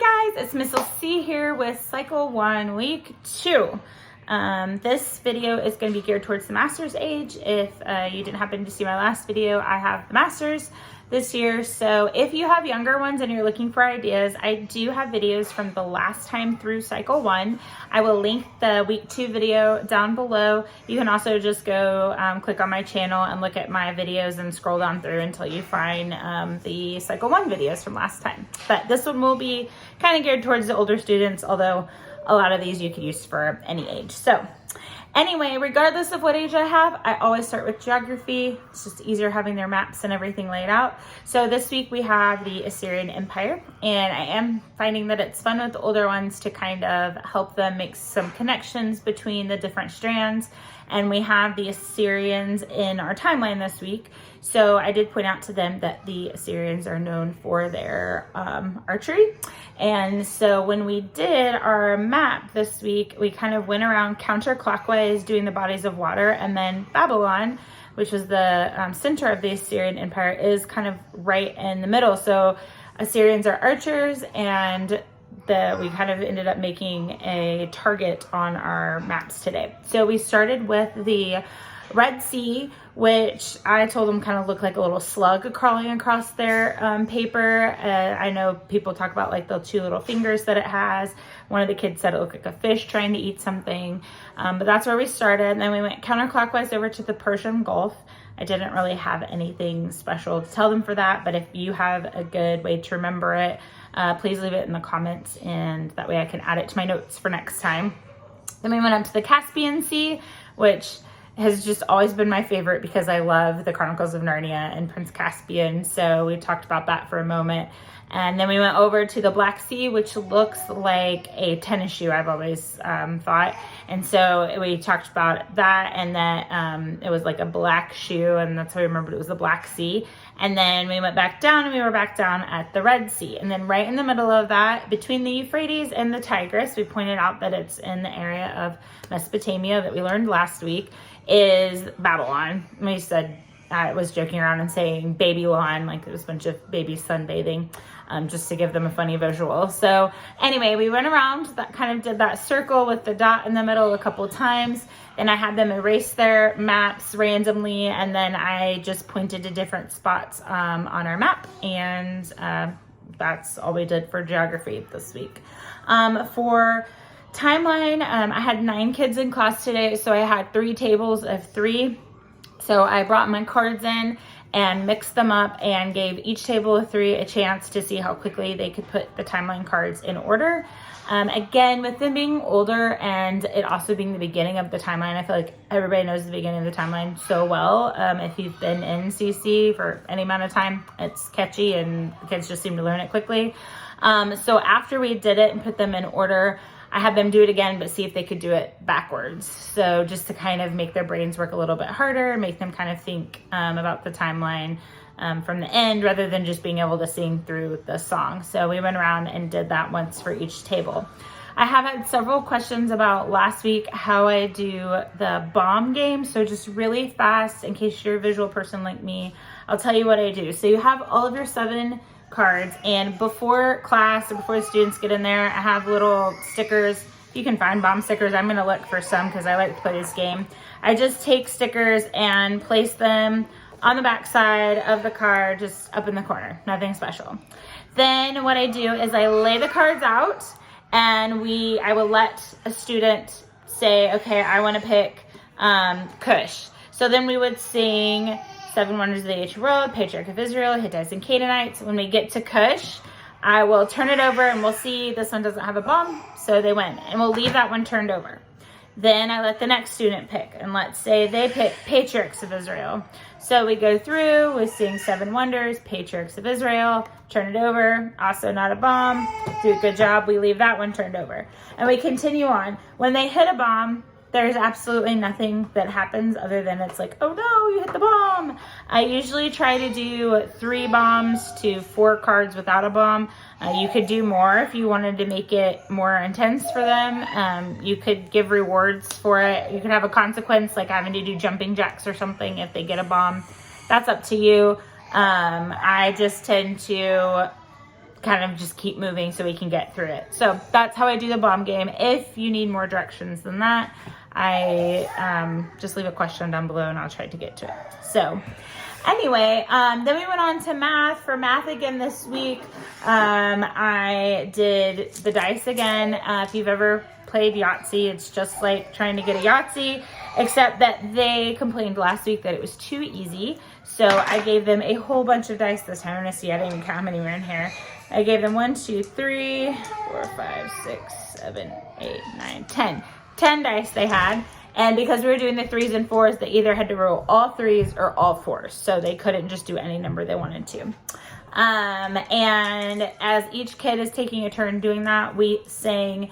Hi guys, it's Miss C here with Cycle 1 Week 2. This video is going to be geared towards the master's age. If you didn't happen to see my last video, I have the master's this year. So if you have younger ones and you're looking for ideas, I do have videos from the last time through Cycle 1. I will link the Week 2 video down below. You can also just go click on my channel and look at my videos and scroll down through until you find the Cycle 1 videos from last time. But this one will be kind of geared towards the older students, although a lot of these you could use for any age. So anyway, regardless of what age I have, I always start with geography. It's just easier having their maps and everything laid out. So this week we have the Assyrian Empire, and I am finding that it's fun with the older ones to kind of help them make some connections between the different strands. And we have the Assyrians in our timeline this week. So I did point out to them that the Assyrians are known for their archery. And so when we did our map this week, we kind of went around counterclockwise doing the bodies of water, and then Babylon, which was the center of the Assyrian Empire, is kind of right in the middle. So Assyrians are archers, and we kind of ended up making a target on our maps today. So we started with the Red Sea, which I told them kind of looked like a little slug crawling across their paper. I know people talk about like the two little fingers that it has. One of the kids said it looked like a fish trying to eat something. But that's where we started. And then we went counterclockwise over to the Persian Gulf. I didn't really have anything special to tell them for that, but if you have a good way to remember it, please leave it in the comments, and that way I can add it to my notes for next time. Then we went up to the Caspian Sea, which has just always been my favorite because I love the Chronicles of Narnia and Prince Caspian. So we talked about that for a moment. And then we went over to the Black Sea, which looks like a tennis shoe, I've always thought. And so we talked about that, and that it was like a black shoe, and that's how we remembered it was the Black Sea. And then we went back down, and we were back down at the Red Sea. And then right in the middle of that, between the Euphrates and the Tigris, we pointed out that it's in the area of Mesopotamia that we learned last week, is Babylon. We said, I was joking around and saying Babylon, like there was a bunch of babies sunbathing, just to give them a funny visual. So anyway, we went around, that kind of did that circle with the dot in the middle a couple times. Then I had them erase their maps randomly, and then I just pointed to different spots on our map, and that's all we did for geography this week. For timeline, I had 9 kids in class today, so I had 3 tables of 3. So I brought my cards in and mixed them up and gave each table of 3 a chance to see how quickly they could put the timeline cards in order. Again, with them being older and it also being the beginning of the timeline, I feel like everybody knows the beginning of the timeline so well. If you've been in CC for any amount of time, it's catchy and the kids just seem to learn it quickly. So after we did it and put them in order, I had them do it again, but see if they could do it backwards. So just to kind of make their brains work a little bit harder, make them kind of think about the timeline from the end rather than just being able to sing through the song. So we went around and did that once for each table. I have had several questions about last week how I do the bomb game. So just really fast, in case you're a visual person like me, I'll tell you what I do. So you have all of your 7 cards, and before class or before the students get in there, I have little stickers. You can find bomb stickers. I'm going to look for some because I like to play this game. I just take stickers and place them on the back side of the card, just up in the corner. Nothing special. Then what I do is I lay the cards out, and I will let a student say, okay, I want to pick Cush. So then we would sing 7 Wonders of the Ancient World, Patriarch of Israel, Hittites and Canaanites. When we get to Cush, I will turn it over and we'll see this one doesn't have a bomb, so they win. And we'll leave that one turned over. Then I let the next student pick, and let's say they pick Patriarchs of Israel. So we go through, we sing 7 Wonders, Patriarchs of Israel, turn it over, also not a bomb, do a good job, we leave that one turned over. And we continue on. When they hit a bomb, there's absolutely nothing that happens other than it's like, oh no, you hit the bomb. I usually try to do 3 bombs to 4 cards without a bomb. You could do more if you wanted to make it more intense for them. You could give rewards for it. You could have a consequence like having to do jumping jacks or something if they get a bomb. That's up to you. I just tend to kind of just keep moving so we can get through it. So that's how I do the bomb game. If you need more directions than that, I just leave a question down below and I'll try to get to it. So anyway, then we went on to math. For math again this week, I did the dice again. If you've ever played Yahtzee, it's just like trying to get a Yahtzee, except that they complained last week that it was too easy. So I gave them a whole bunch of dice this time. I'm gonna see, I didn't even count how many were in here. I gave them 1, 2, 3, 4, 5, 6, 7, 8, 9, 10. 10 dice they had. And because we were doing the 3s and 4s, they either had to roll all 3s or all 4s. So they couldn't just do any number they wanted to. And as each kid is taking a turn doing that, we sang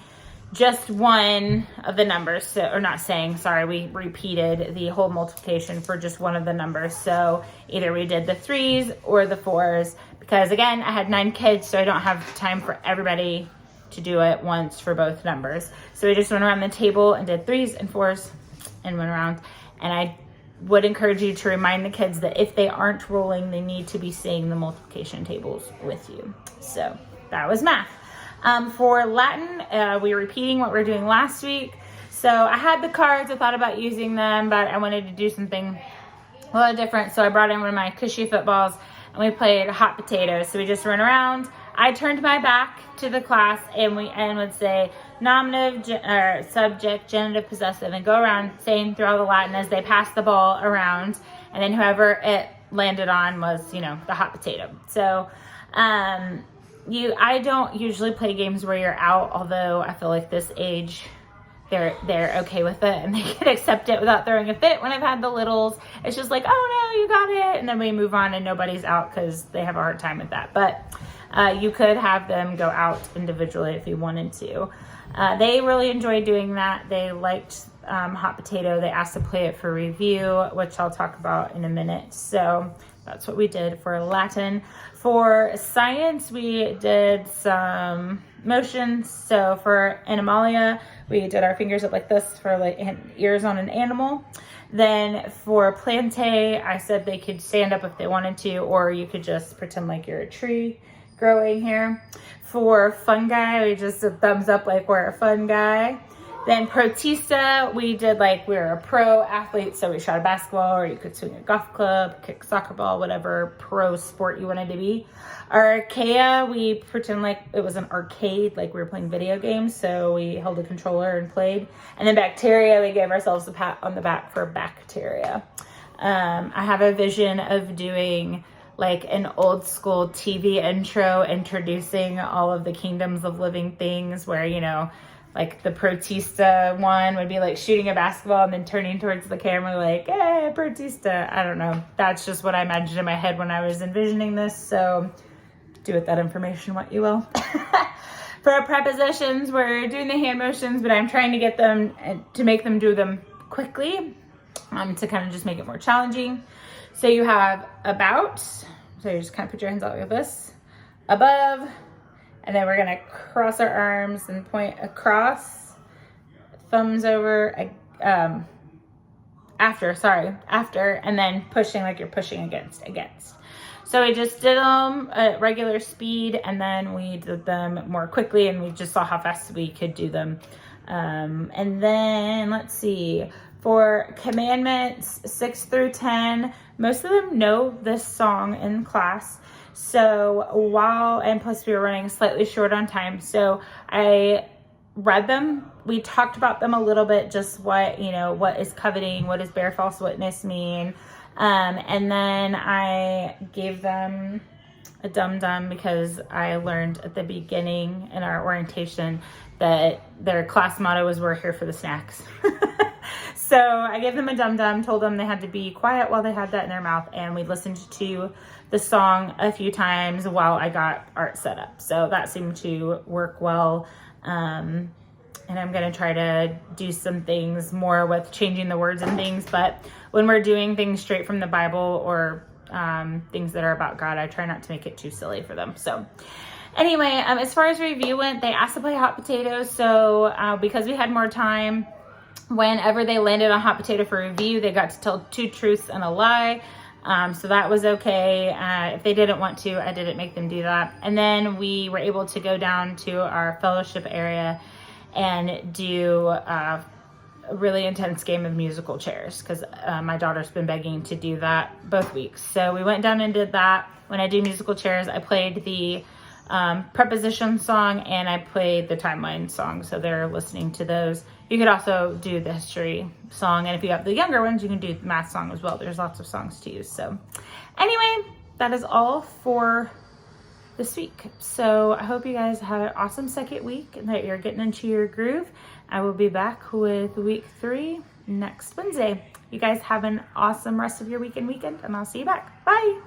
just one of the numbers. So, or not saying, sorry, we repeated the whole multiplication for just one of the numbers. So either we did the 3s or the 4s, because again, I had 9 kids, so I don't have time for everybody to do it once for both numbers. So we just went around the table and did 3s and 4s and went around. And I would encourage you to remind the kids that if they aren't rolling, they need to be saying the multiplication tables with you. So that was math. For Latin, we were repeating what we were doing last week. So I had the cards, I thought about using them, but I wanted to do something a little different. So I brought in one of my cushy footballs and we played hot potatoes. So we just ran around. I turned my back to the class and would say nominative, subject, genitive, possessive, and go around saying through all the Latin as they passed the ball around. And then whoever it landed on was, you know, the hot potato. So, I don't usually play games where you're out, although I feel like this age, they're okay with it and they can accept it without throwing a fit. When I've had the littles, it's just like, oh no, you got it. And then we move on and nobody's out because they have a hard time with that. But you could have them go out individually if you wanted to. They really enjoyed doing that. They liked hot potato. They asked to play it for review, which I'll talk about in a minute. So that's what we did for Latin. For science, we did some motions. So for Animalia, we did our fingers up like this for like ears on an animal. Then for Plante, I said they could stand up if they wanted to, or you could just pretend like you're a tree growing here. For fungi, we just did thumbs up like we're a fun guy. Then protista, we did like we were a pro athlete, so we shot a basketball, or you could swing a golf club, kick a soccer ball, whatever pro sport you wanted to be. Archaea, we pretend like it was an arcade, like we were playing video games, so we held a controller and played. And then bacteria, we gave ourselves a pat on the back for bacteria. I have a vision of doing like an old school TV intro introducing all of the kingdoms of living things where, you know, like the protista one would be like shooting a basketball and then turning towards the camera like, hey, protista. I don't know. That's just what I imagined in my head when I was envisioning this. So do with that information what you will. For our prepositions, we're doing the hand motions, but I'm trying to get them to make them do them quickly to kind of just make it more challenging. So you have about, so you just kind of put your hands out like this, above, and then we're gonna cross our arms and point across, thumbs over, after, and then pushing like you're pushing against. So we just did them at regular speed, and then we did them more quickly, and we just saw how fast we could do them. And then let's see, for commandments 6 through 10, most of them know this song in class. So and plus we were running slightly short on time, so I read them. We talked about them a little bit, just what is coveting, what does bear false witness mean, and then I gave them a dum-dum because I learned at the beginning in our orientation that their class motto was "We're here for the snacks." So I gave them a dum-dum, told them they had to be quiet while they had that in their mouth, and we listened to the song a few times while I got art set up. So that seemed to work well. And I'm going to try to do some things more with changing the words and things. But when we're doing things straight from the Bible or things that are about God, I try not to make it too silly for them. So anyway, as far as review went, they asked to play hot potatoes. So because we had more time, whenever they landed on hot potato for review, they got to tell 2 truths and a lie. So that was okay. If they didn't want to, I didn't make them do that. And then we were able to go down to our fellowship area and do a really intense game of musical chairs, because my daughter's been begging to do that both weeks. So we went down and did that. When I do musical chairs, I played the preposition song and I played the timeline song, so they're listening to those. You could also do the history song, and if you have the younger ones, you can do the math song as well. There's lots of songs to use. So anyway, that is all for this week. So I hope you guys have an awesome second week and that you're getting into your groove. I will be back with week 3 next Wednesday. You guys have an awesome rest of your weekend, and I'll see you back. Bye.